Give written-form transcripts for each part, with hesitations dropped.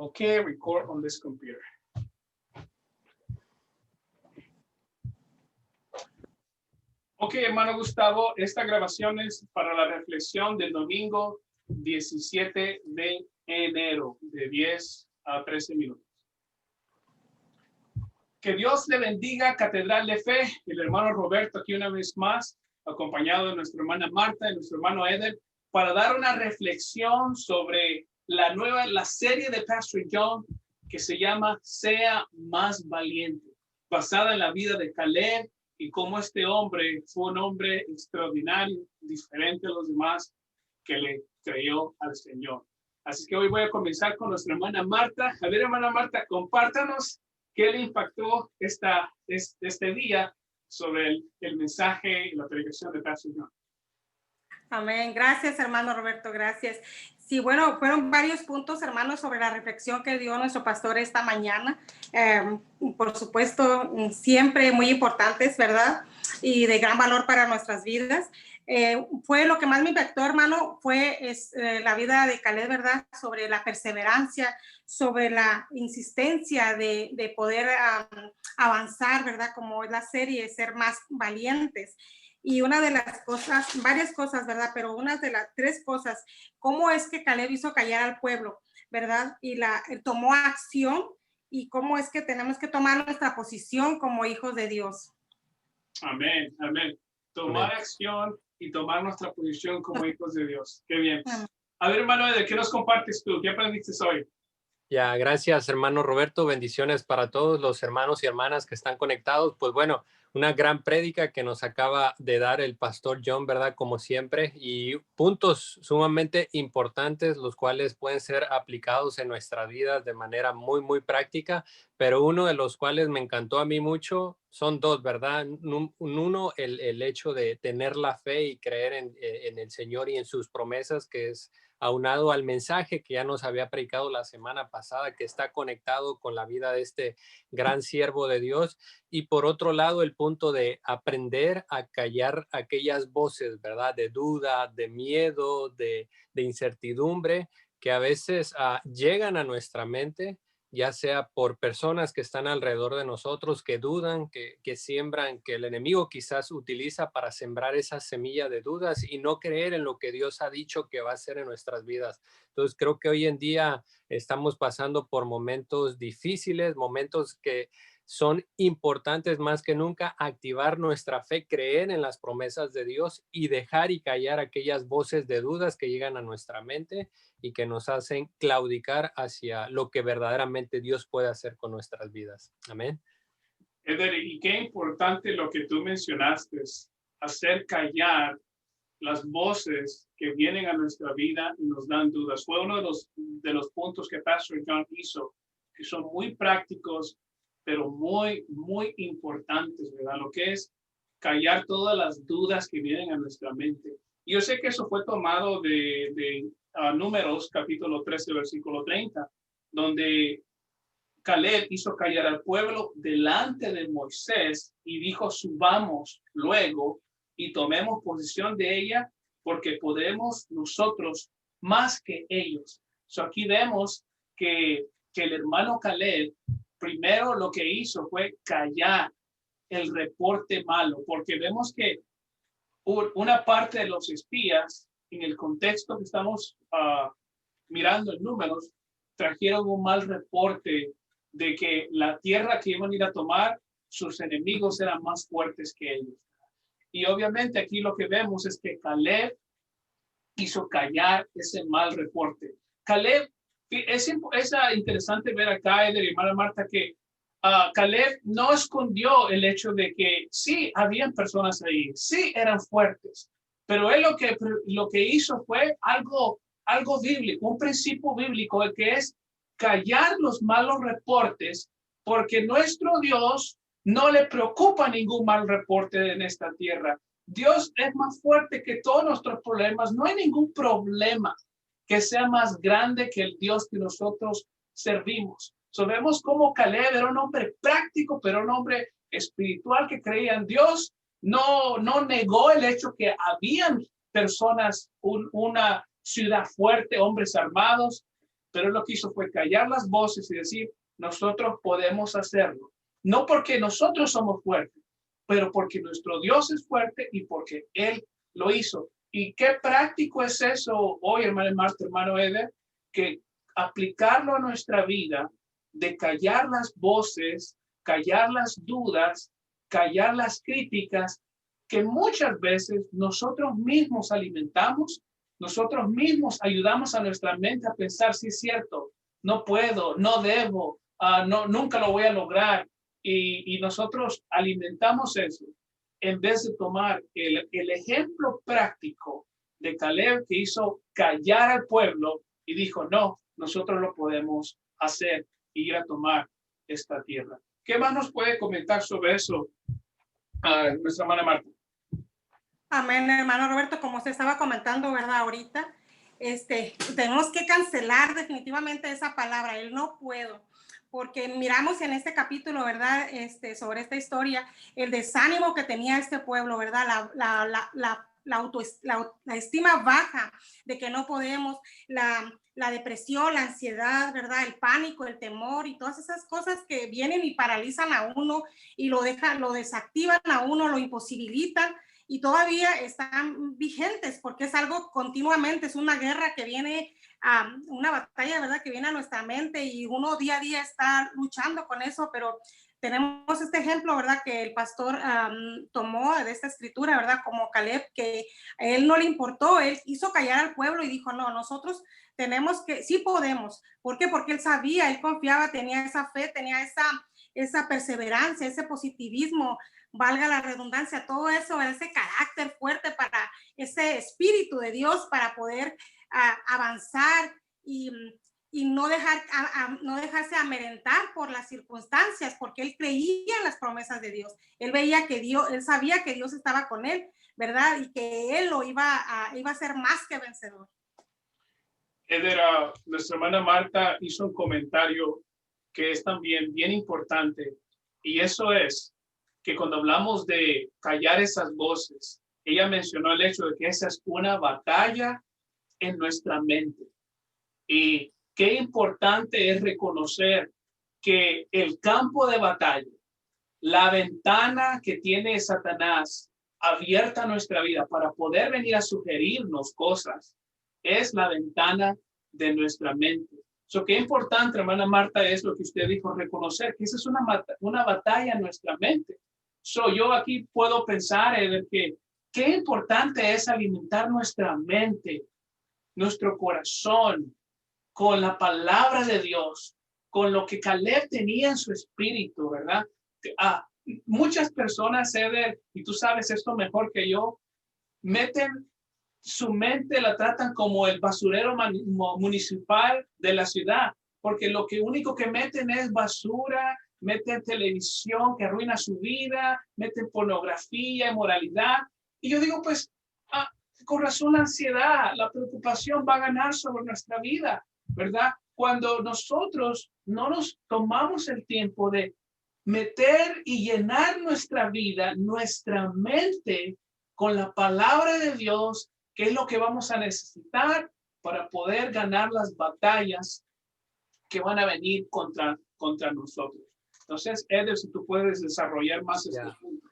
Okay, record on this computer. Ok, hermano Gustavo, esta grabación es para la reflexión del domingo 17 de enero, de 10 a 13 minutos. Que Dios le bendiga, Catedral de Fe, el hermano Roberto aquí una vez más, acompañado de nuestra hermana Marta y nuestro hermano Eder, para dar una reflexión sobre la serie de Pastor John que se llama Sea Más Valiente, basada en la vida de Caleb y cómo este hombre fue un hombre extraordinario, diferente a los demás, que le creyó al Señor. Así que hoy voy a comenzar con nuestra hermana Marta. A ver, hermana Marta, compártanos qué le impactó este día sobre el mensaje y la predicación de Pastor John. Amén. Gracias, hermano Roberto. Gracias. Sí, bueno, fueron varios puntos, hermanos, sobre la reflexión que dio nuestro pastor esta mañana. Por supuesto, siempre muy importantes, ¿verdad? Y de gran valor para nuestras vidas. Fue lo que más me impactó, hermano, fue la vida de Caleb, ¿verdad? Sobre la perseverancia, sobre la insistencia de poder avanzar, ¿verdad? Como es la serie, ser más valientes. Y una de las cosas, varias cosas, ¿verdad? Pero una de las tres cosas, cómo es que Caleb hizo callar al pueblo, ¿verdad? Y tomó acción, y cómo es que tenemos que tomar nuestra posición como hijos de Dios. Amén, amén. Tomar acción y tomar nuestra posición como hijos de Dios. Qué bien. A ver, hermano, ¿de qué nos compartes tú? ¿Qué aprendiste hoy? Ya, gracias, hermano Roberto. Bendiciones para todos los hermanos y hermanas que están conectados. Pues bueno, una gran prédica que nos acaba de dar el pastor John, ¿verdad? Como siempre, y puntos sumamente importantes, los cuales pueden ser aplicados en nuestras vidas de manera muy, muy práctica, pero uno de los cuales me encantó a mí mucho, son dos, ¿verdad? Uno, el hecho de tener la fe y creer en el Señor y en sus promesas, que es aunado al mensaje que ya nos había predicado la semana pasada, que está conectado con la vida de este gran siervo de Dios. Y por otro lado, el punto de aprender a callar aquellas voces, ¿verdad? De duda, de miedo, de incertidumbre, que a veces llegan a nuestra mente, ya sea por personas que están alrededor de nosotros, que dudan, que siembran, que el enemigo quizás utiliza para sembrar esa semilla de dudas y no creer en lo que Dios ha dicho que va a hacer en nuestras vidas. Entonces creo que hoy en día estamos pasando por momentos difíciles, momentos que son importantes más que nunca activar nuestra fe, creer en las promesas de Dios y dejar y callar aquellas voces de dudas que llegan a nuestra mente y que nos hacen claudicar hacia lo que verdaderamente Dios puede hacer con nuestras vidas. Amén. Eder, y qué importante lo que tú mencionaste, hacer callar las voces que vienen a nuestra vida y nos dan dudas. Fue uno de los puntos que Pastor John hizo, que son muy prácticos, pero muy, muy importantes, ¿verdad? Lo que es callar todas las dudas que vienen a nuestra mente. Y yo sé que eso fue tomado de Números, capítulo 13, versículo 30, donde Caleb hizo callar al pueblo delante de Moisés y dijo, subamos luego y tomemos posesión de ella, porque podemos nosotros más que ellos. Aquí vemos que el hermano Caleb primero lo que hizo fue callar el reporte malo, porque vemos que una parte de los espías, en el contexto que estamos mirando en Números, trajeron un mal reporte de que la tierra que iban a ir a tomar, sus enemigos eran más fuertes que ellos. Y obviamente aquí lo que vemos es que Caleb hizo callar ese mal reporte. Caleb, es interesante ver acá, Eder y hermana Marta, que Caleb no escondió el hecho de que sí, habían personas ahí, sí eran fuertes, pero él lo que hizo fue algo bíblico, un principio bíblico, el que es callar los malos reportes, porque nuestro Dios no le preocupa ningún mal reporte en esta tierra. Dios es más fuerte que todos nuestros problemas. No hay ningún problema que sea más grande que el Dios que nosotros servimos. Vemos cómo Caleb era un hombre práctico, pero un hombre espiritual que creía en Dios. No negó el hecho que habían personas, una ciudad fuerte, hombres armados, pero lo que hizo fue callar las voces y decir, nosotros podemos hacerlo. No porque nosotros somos fuertes, pero porque nuestro Dios es fuerte y porque Él lo hizo. Y qué práctico es eso hoy, hermano Marta, hermano Eder, que aplicarlo a nuestra vida, de callar las voces, callar las dudas, callar las críticas, que muchas veces nosotros mismos alimentamos, nosotros mismos ayudamos a nuestra mente a pensar, sí es cierto, no puedo, no debo, no, nunca lo voy a lograr. Y nosotros alimentamos eso en vez de tomar el ejemplo práctico de Caleb, que hizo callar al pueblo y dijo, no, nosotros lo podemos hacer y ir a tomar esta tierra. ¿Qué más nos puede comentar sobre eso nuestra hermana Marta? Amén, hermano Roberto, como se estaba comentando, ¿verdad? Ahorita, tenemos que cancelar definitivamente esa palabra, el no puedo, porque miramos en este capítulo, ¿verdad? Sobre esta historia, el desánimo que tenía este pueblo, ¿verdad? La estima baja de que no podemos, la depresión, la ansiedad, ¿verdad? El pánico, el temor y todas esas cosas que vienen y paralizan a uno y lo desactivan a uno, lo imposibilitan. Y todavía están vigentes porque es algo continuamente, es una guerra que viene, una batalla, ¿verdad? Que viene a nuestra mente y uno día a día está luchando con eso, pero tenemos este ejemplo, ¿verdad? Que el pastor tomó de esta escritura, ¿verdad? Como Caleb, que a él no le importó, él hizo callar al pueblo y dijo, no, nosotros tenemos que, sí podemos. ¿Por qué? Porque él sabía, él confiaba, tenía esa fe, tenía esa perseverancia, ese positivismo, valga la redundancia, todo eso, ese carácter fuerte para ese espíritu de Dios para poder avanzar y no dejarse amedrentar por las circunstancias, porque él creía en las promesas de Dios. Él veía que Dios, él sabía que Dios estaba con él, ¿verdad? Y que él lo iba a ser más que vencedor. Eder, nuestra hermana Marta hizo un comentario que es también bien importante, y eso es que cuando hablamos de callar esas voces, ella mencionó el hecho de que esa es una batalla en nuestra mente. Y qué importante es reconocer que el campo de batalla, la ventana que tiene Satanás abierta a nuestra vida para poder venir a sugerirnos cosas, es la ventana de nuestra mente. Qué importante, hermana Marta, es lo que usted dijo, reconocer que esa es una batalla en nuestra mente. Yo aquí puedo pensar en que qué importante es alimentar nuestra mente, nuestro corazón, con la palabra de Dios, con lo que Caleb tenía en su espíritu, ¿verdad? Muchas personas, Eder, y tú sabes esto mejor que yo, meten su mente, la tratan como el basurero municipal de la ciudad, porque lo único que meten es basura, meten televisión que arruina su vida, meten pornografía, inmoralidad. Y yo digo, pues, con razón la ansiedad, la preocupación va a ganar sobre nuestra vida, ¿verdad? Cuando nosotros no nos tomamos el tiempo de meter y llenar nuestra vida, nuestra mente con la palabra de Dios, que es lo que vamos a necesitar para poder ganar las batallas que van a venir contra nosotros. Entonces, Eder, si tú puedes desarrollar más este punto.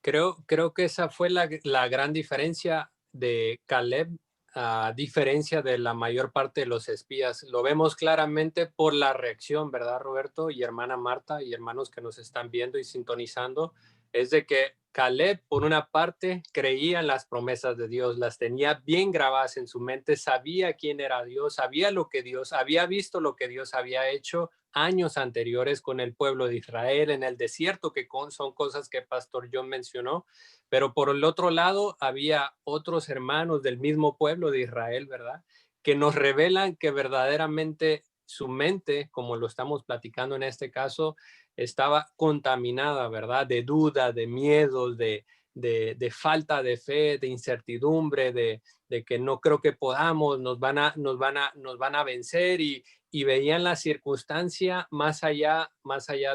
Creo que esa fue la gran diferencia de Caleb, a diferencia de la mayor parte de los espías. Lo vemos claramente por la reacción, ¿verdad, Roberto? Y hermana Marta y hermanos que nos están viendo y sintonizando, es de que Caleb, por una parte, creía en las promesas de Dios, las tenía bien grabadas en su mente, sabía quién era Dios, sabía lo que Dios, había visto lo que Dios había hecho años anteriores con el pueblo de Israel en el desierto, que son cosas que Pastor John mencionó, pero por el otro lado había otros hermanos del mismo pueblo de Israel, ¿verdad? Que nos revelan que verdaderamente su mente, como lo estamos platicando en este caso, estaba contaminada, ¿verdad? De duda, de miedos, de de falta de fe, de incertidumbre, de que no creo que podamos, nos van a vencer y veían la circunstancia más allá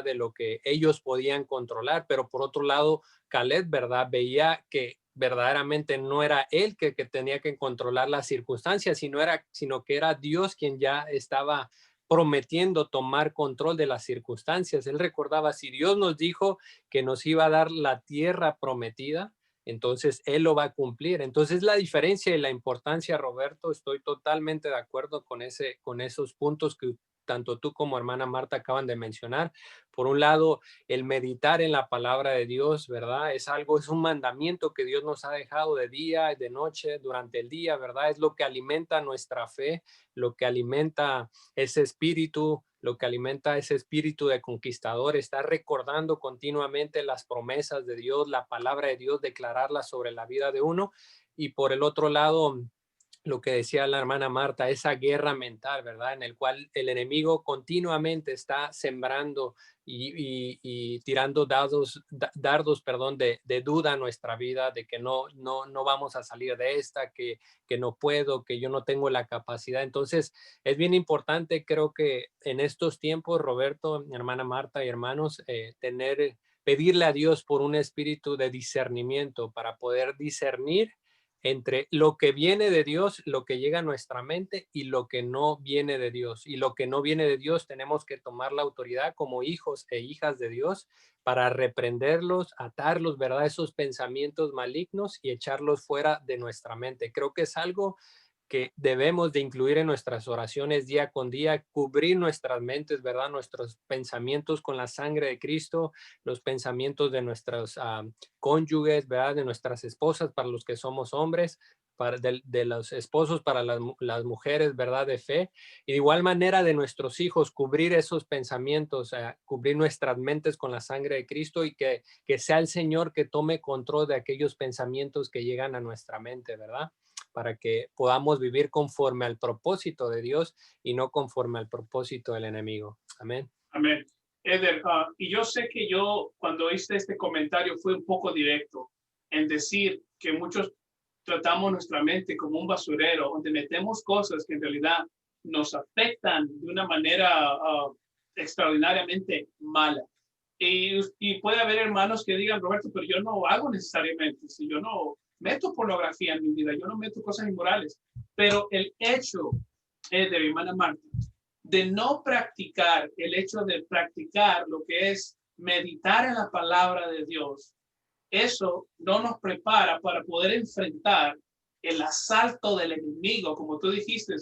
de lo que ellos podían controlar. Pero por otro lado, Caleb, ¿verdad? Veía que verdaderamente no era él que tenía que controlar las circunstancias, sino que era Dios quien ya estaba prometiendo tomar control de las circunstancias. Él recordaba, si Dios nos dijo que nos iba a dar la tierra prometida, entonces Él lo va a cumplir. Entonces la diferencia y la importancia, Roberto, estoy totalmente de acuerdo con esos puntos que tanto tú como hermana Marta acaban de mencionar. Por un lado, el meditar en la palabra de Dios, ¿verdad? Es un mandamiento que Dios nos ha dejado de día y de noche, durante el día, ¿verdad? Es lo que alimenta nuestra fe, lo que alimenta ese espíritu, de conquistador, está recordando continuamente las promesas de Dios, la palabra de Dios, declararlas sobre la vida de uno. Y por el otro lado, lo que decía la hermana Marta, esa guerra mental, ¿verdad? En el cual el enemigo continuamente está sembrando y tirando dardos, perdón, de duda a nuestra vida, de que no vamos a salir de esta, que no puedo, que yo no tengo la capacidad. Entonces, es bien importante, creo que en estos tiempos, Roberto, hermana Marta y hermanos, pedirle a Dios por un espíritu de discernimiento para poder discernir entre lo que viene de Dios, lo que llega a nuestra mente y lo que no viene de Dios. Y lo que no viene de Dios tenemos que tomar la autoridad como hijos e hijas de Dios para reprenderlos, atarlos, ¿verdad? Esos pensamientos malignos y echarlos fuera de nuestra mente. Creo que es algo que debemos de incluir en nuestras oraciones día con día, cubrir nuestras mentes, ¿verdad? Nuestros pensamientos con la sangre de Cristo, los pensamientos de nuestros cónyuges, ¿verdad? De nuestras esposas para los que somos hombres, de los esposos para las mujeres, ¿verdad? De fe. Y de igual manera de nuestros hijos, cubrir esos pensamientos, cubrir nuestras mentes con la sangre de Cristo y que sea el Señor que tome control de aquellos pensamientos que llegan a nuestra mente, ¿verdad? Para que podamos vivir conforme al propósito de Dios y no conforme al propósito del enemigo. Amén. Amén. Eder, y yo sé que yo cuando hice este comentario fue un poco directo en decir que muchos tratamos nuestra mente como un basurero donde metemos cosas que en realidad nos afectan de una manera extraordinariamente mala. Y puede haber hermanos que digan, Roberto, pero yo no hago necesariamente, si yo no meto pornografía en mi vida, yo no meto cosas inmorales, pero el hecho de mi hermana Marta, de no practicar, el hecho de practicar lo que es meditar en la palabra de Dios, eso no nos prepara para poder enfrentar el asalto del enemigo, como tú dijiste,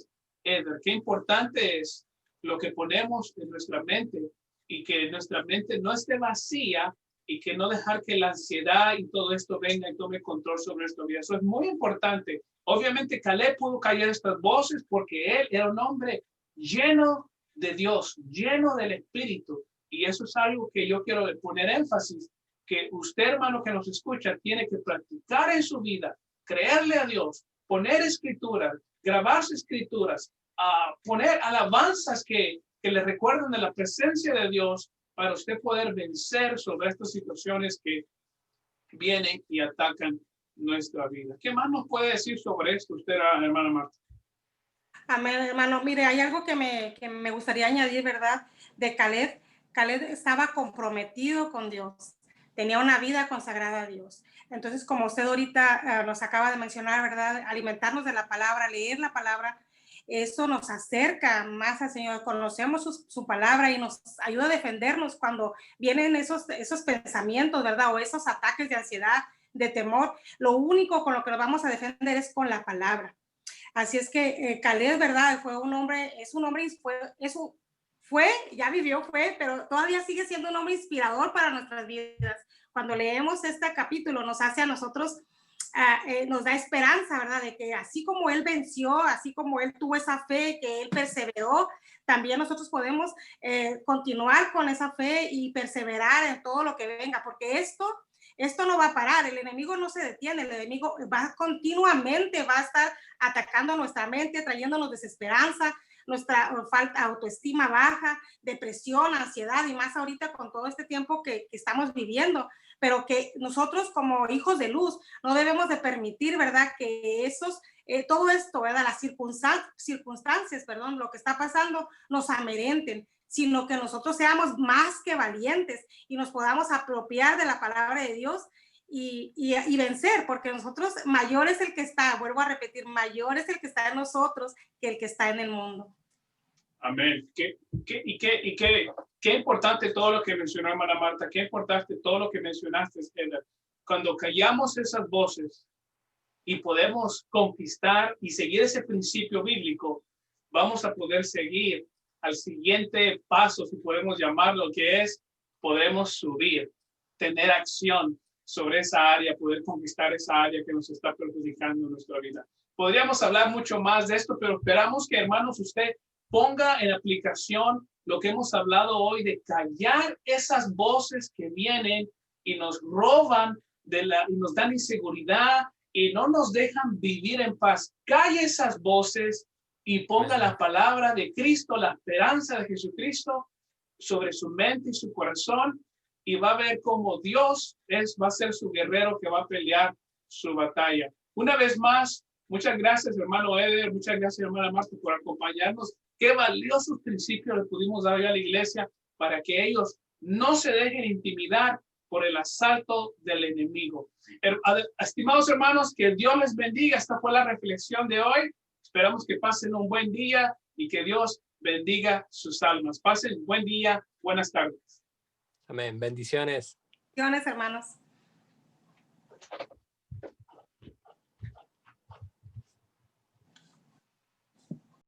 Eder, qué importante es lo que ponemos en nuestra mente y que nuestra mente no esté vacía y que no dejar que la ansiedad y todo esto venga y tome control sobre nuestra vida. Eso es muy importante. Obviamente Caleb pudo callar estas voces porque él era un hombre lleno de Dios, lleno del Espíritu. Y eso es algo que yo quiero poner énfasis, que usted, hermano, que nos escucha, tiene que practicar en su vida, creerle a Dios, poner escrituras, grabarse escrituras, poner alabanzas que le recuerden de la presencia de Dios para usted poder vencer sobre estas situaciones que vienen y atacan nuestra vida. ¿Qué más nos puede decir sobre esto usted, hermana Marta? Amén, hermano. Mire, hay algo que me gustaría añadir, ¿verdad? De Caleb. Caleb estaba comprometido con Dios. Tenía una vida consagrada a Dios. Entonces, como usted ahorita nos acaba de mencionar, ¿verdad? Alimentarnos de la palabra, leer la palabra, eso nos acerca más al Señor. Conocemos su palabra y nos ayuda a defendernos cuando vienen esos pensamientos, ¿verdad? O esos ataques de ansiedad, de temor. Lo único con lo que nos vamos a defender es con la palabra. Así es que Caleb, ¿verdad? Fue un hombre, ya vivió, pero todavía sigue siendo un hombre inspirador para nuestras vidas. Cuando leemos este capítulo, nos hace a nosotros, nos da esperanza, ¿verdad? De que así como él venció, así como él tuvo esa fe, que él perseveró, también nosotros podemos continuar con esa fe y perseverar en todo lo que venga, porque esto no va a parar, el enemigo no se detiene, el enemigo continuamente va a estar atacando nuestra mente, trayéndonos desesperanza, nuestra falta, autoestima baja, depresión, ansiedad, y más ahorita con todo este tiempo que estamos viviendo, pero que nosotros como hijos de luz no debemos de permitir, ¿verdad? Que todo esto, ¿verdad? Las circunstancias, perdón, lo que está pasando, nos amedrenten, sino que nosotros seamos más que valientes y nos podamos apropiar de la palabra de Dios y vencer, porque nosotros, mayor es el que está, vuelvo a repetir, mayor es el que está en nosotros que el que está en el mundo. Amén. Qué importante todo lo que mencionó hermana Marta, qué importante todo lo que mencionaste, Heather. Cuando callamos esas voces y podemos conquistar y seguir ese principio bíblico, vamos a poder seguir al siguiente paso, si podemos llamarlo, que es, podemos subir, tener acción sobre esa área, poder conquistar esa área que nos está perjudicando en nuestra vida. Podríamos hablar mucho más de esto, pero esperamos que, hermanos, usted ponga en aplicación lo que hemos hablado hoy de callar esas voces que vienen y nos roban y nos dan inseguridad y no nos dejan vivir en paz. Calle esas voces y ponga la palabra de Cristo, la esperanza de Jesucristo sobre su mente y su corazón, y va a ver cómo Dios va a ser su guerrero que va a pelear su batalla. Una vez más, muchas gracias, hermano Eder, muchas gracias, hermana Marta, por acompañarnos. Qué valiosos principios le pudimos dar a la iglesia para que ellos no se dejen intimidar por el asalto del enemigo. Estimados hermanos, que Dios les bendiga. Esta fue la reflexión de hoy. Esperamos que pasen un buen día y que Dios bendiga sus almas. Pasen un buen día. Buenas tardes. Amén. Bendiciones. Bendiciones, hermanos.